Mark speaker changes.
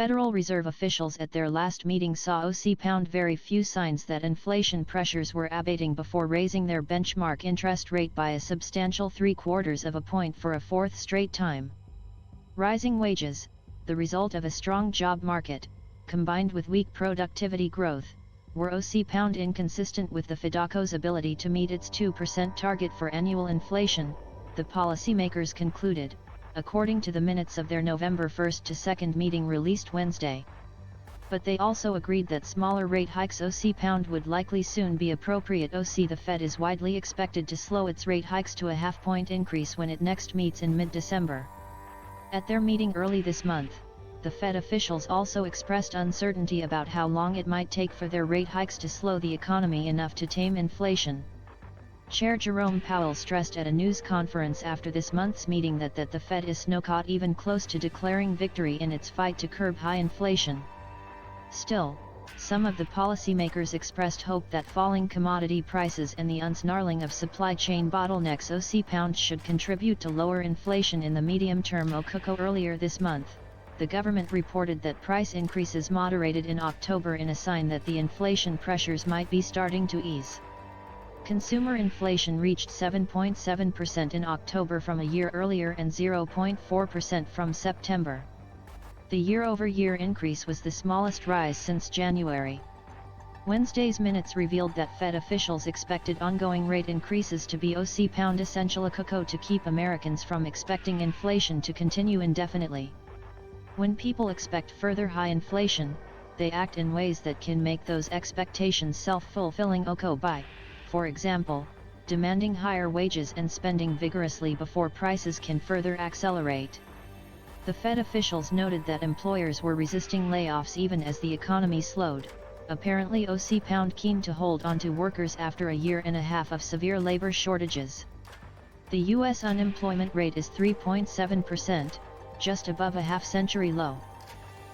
Speaker 1: Federal Reserve officials at their last meeting saw Aussie pound very few signs that inflation pressures were abating before raising their benchmark interest rate by a substantial 3/4 of a point for a fourth straight time. Rising wages, the result of a strong job market, combined with weak productivity growth, were Aussie pound inconsistent with the Fed's ability to meet its 2% target for annual inflation, the policymakers concluded, according to the minutes of their November 1st to 2nd meeting released Wednesday. But they also agreed that smaller rate hikes Aussie pound would likely soon be appropriate. The Fed is widely expected to slow its rate hikes to a half-point increase when it next meets in mid-December. At their meeting early this month, the Fed officials also expressed uncertainty about how long it might take for their rate hikes to slow the economy enough to tame inflation. Chair Jerome Powell stressed at a news conference after this month's meeting that the Fed is not even close to declaring victory in its fight to curb high inflation. Still, some of the policymakers expressed hope that falling commodity prices and the unsnarling of supply chain bottlenecks Aussie pound should contribute to lower inflation in the medium term. Earlier this month, the government reported that price increases moderated in October in a sign that the inflation pressures might be starting to ease. Consumer inflation reached 7.7% in October from a year earlier and 0.4% from September. The year-over-year increase was the smallest rise since January. Wednesday's minutes revealed that Fed officials expected ongoing rate increases to be Aussie pound essential to keep Americans from expecting inflation to continue indefinitely. When people expect further high inflation, they act in ways that can make those expectations self-fulfilling by, for example, demanding higher wages and spending vigorously before prices can further accelerate. The Fed officials noted that employers were resisting layoffs even as the economy slowed, apparently Aussie pound keen to hold onto workers after a year and a half of severe labor shortages. The U.S. unemployment rate is 3.7%, just above a half-century low.